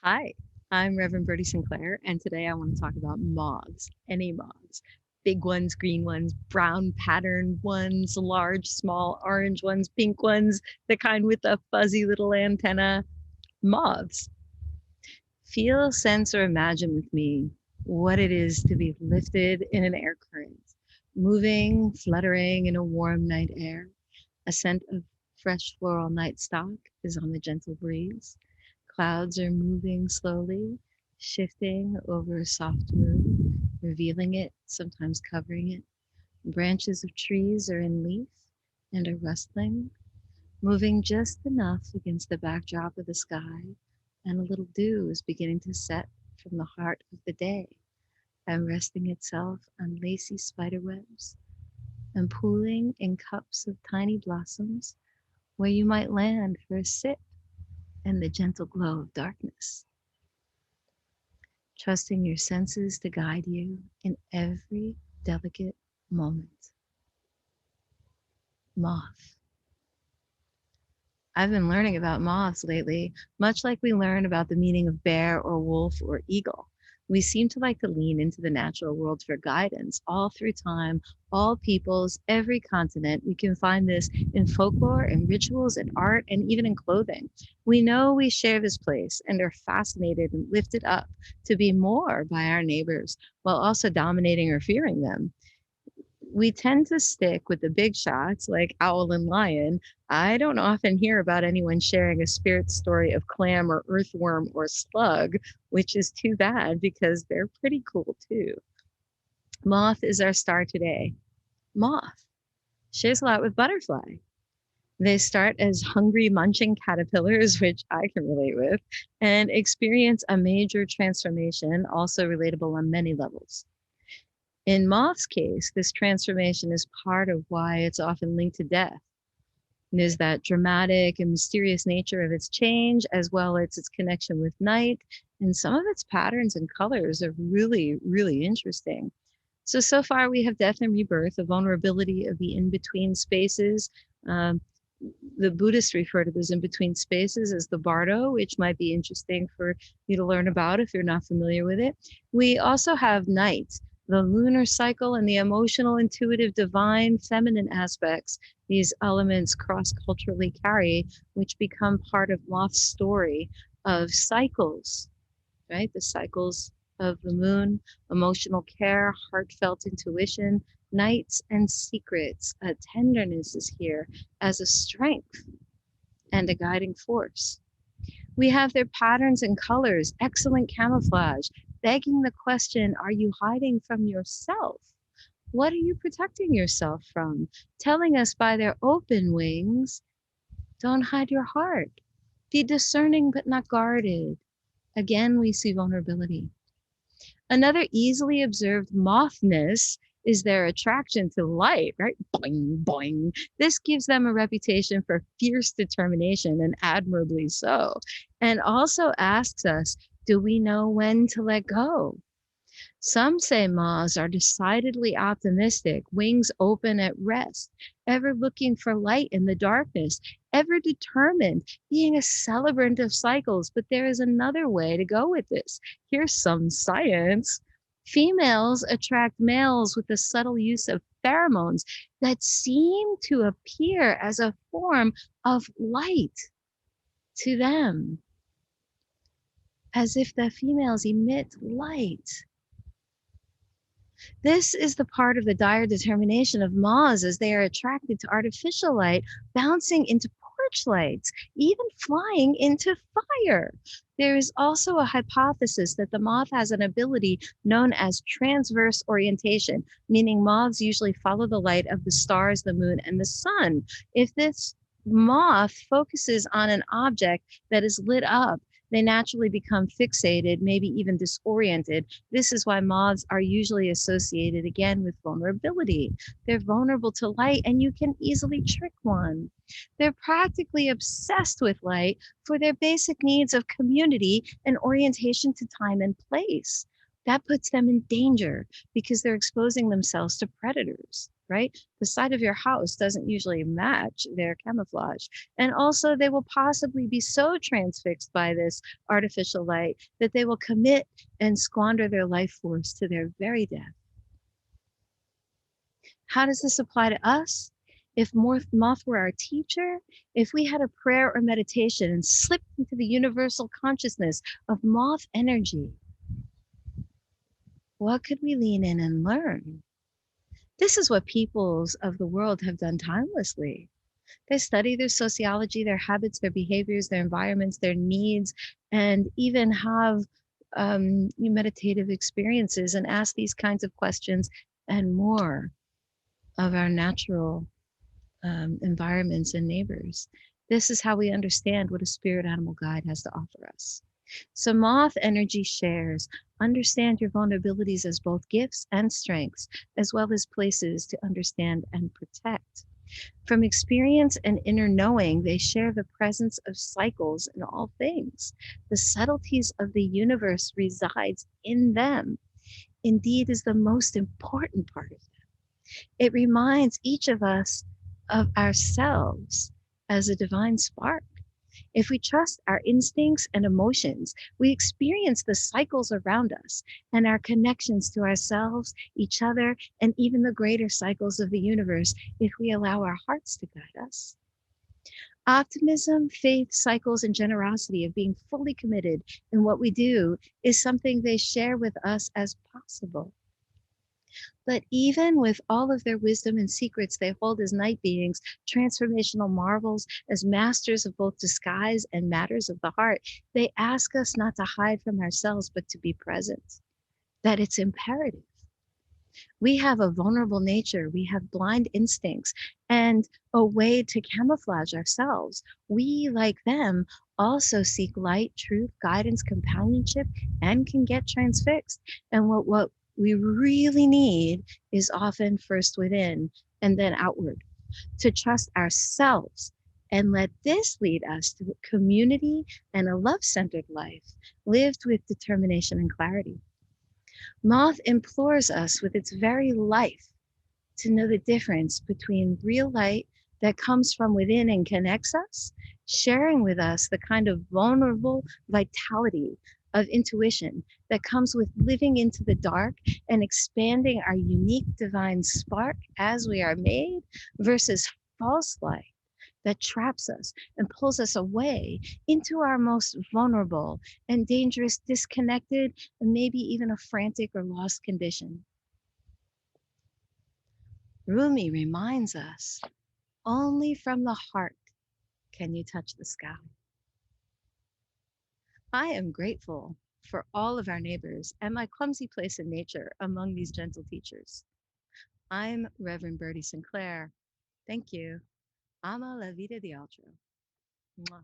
Hi, I'm Reverend Birdi Sinclair, and today I want to talk about moths, any moths. Big ones, green ones, brown patterned ones, large, small, orange ones, pink ones, the kind with a fuzzy little antenna. Moths. Feel, sense, or imagine with me what it is to be lifted in an air current, moving, fluttering in a warm night air. A scent of fresh floral night stock is on the gentle breeze. Clouds are moving slowly, shifting over a soft moon, revealing it, sometimes covering it. Branches of trees are in leaf and are rustling, moving just enough against the backdrop of the sky, and a little dew is beginning to set from the heart of the day and resting itself on lacy spider webs and pooling in cups of tiny blossoms where you might land for a sip in the gentle glow of darkness, trusting your senses to guide you in every delicate moment. Moth. I've been learning about moths lately, much like we learn about the meaning of bear or wolf or eagle. We seem to like to lean into the natural world for guidance all through time, all peoples, every continent. We can find this in folklore and rituals and art and even in clothing. We know we share this place and are fascinated and lifted up to be more by our neighbors while also dominating or fearing them. We tend to stick with the big shots like owl and lion. I don't often hear about anyone sharing a spirit story of clam or earthworm or slug, which is too bad because they're pretty cool too. Moth is our star today. Moth shares a lot with butterfly. They start as hungry, munching caterpillars, which I can relate with, and experience a major transformation, also relatable on many levels. In Moth's case, this transformation is part of why it's often linked to death. There's that dramatic and mysterious nature of its change, as well as its connection with night. And some of its patterns and colors are really, really interesting. So far we have death and rebirth, the vulnerability of the in-between spaces. Um, the Buddhists refer to those in-between spaces as the bardo, which might be interesting for you to learn about if you're not familiar with it. We also have night, the lunar cycle, and the emotional, intuitive, divine, feminine aspects these elements cross-culturally carry, which become part of Moth's story of cycles, right? The cycles of the moon, emotional care, heartfelt intuition, nights and secrets. Tenderness is here as a strength and a guiding force. We have their patterns and colors, excellent camouflage, begging the question, are you hiding from yourself? What are you protecting yourself from? Telling us by their open wings, don't hide your heart. Be discerning but not guarded. Again, we see vulnerability. Another easily observed mothness is their attraction to light, right? Boing, boing. This gives them a reputation for fierce determination, and admirably so. And also asks us, do we know when to let go? Some say moths are decidedly optimistic, wings open at rest, ever looking for light in the darkness, ever determined, being a celebrant of cycles. But there is another way to go with this. Here's some science. Females attract males with the subtle use of pheromones that seem to appear as a form of light to them, as if the females emit light. This is the part of the dire determination of moths as they are attracted to artificial light, bouncing into porch lights, even flying into fire. There is also a hypothesis that the moth has an ability known as transverse orientation, meaning moths usually follow the light of the stars, the moon, and the sun. If this moth focuses on an object that is lit up, they naturally become fixated, maybe even disoriented. This is why moths are usually associated again with vulnerability. They're vulnerable to light, and you can easily trick one. They're practically obsessed with light for their basic needs of community and orientation to time and place. That puts them in danger because they're exposing themselves to predators. right? The side of your house doesn't usually match their camouflage. And also, they will possibly be so transfixed by this artificial light that they will commit and squander their life force to their very death. How does this apply to us? If Moth were our teacher, if we had a prayer or meditation and slipped into the universal consciousness of Moth energy, what could we lean in and learn? This is what peoples of the world have done timelessly. They study their sociology, their habits, their behaviors, their environments, their needs, and even have meditative experiences and ask these kinds of questions and more of our natural environments and neighbors. This is how we understand what a spirit animal guide has to offer us. So, Moth energy shares understand your vulnerabilities as both gifts and strengths, as well as places to understand and protect. From experience and inner knowing, they share the presence of cycles in all things. The subtleties of the universe resides in them. Indeed, is the most important part of them. It reminds each of us of ourselves as a divine spark. If we trust our instincts and emotions, we experience the cycles around us and our connections to ourselves, each other, and even the greater cycles of the universe if we allow our hearts to guide us. Optimism, faith, cycles, and generosity of being fully committed in what we do is something they share with us as possible. But even with all of their wisdom and secrets they hold as night beings, transformational marvels, as masters of both disguise and matters of the heart, they ask us not to hide from ourselves, but to be present, that it's imperative. We have a vulnerable nature, we have blind instincts, and a way to camouflage ourselves. We, like them, also seek light, truth, guidance, companionship, and can get transfixed. And what we really need is often first within and then outward, to trust ourselves and let this lead us to community and a love centered life lived with determination and clarity. Moth implores us with its very life to know the difference between real light that comes from within and connects us, sharing with us the kind of vulnerable vitality of intuition that comes with living into the dark and expanding our unique divine spark as we are made, versus false light that traps us and pulls us away into our most vulnerable and dangerous, disconnected, and maybe even a frantic or lost condition. Rumi reminds us only from the heart can you touch the sky. I am grateful for all of our neighbors and my clumsy place in nature among these gentle teachers. I'm Reverend Birdi Sinclair. Thank you. Ama la vida de otro. Mwah.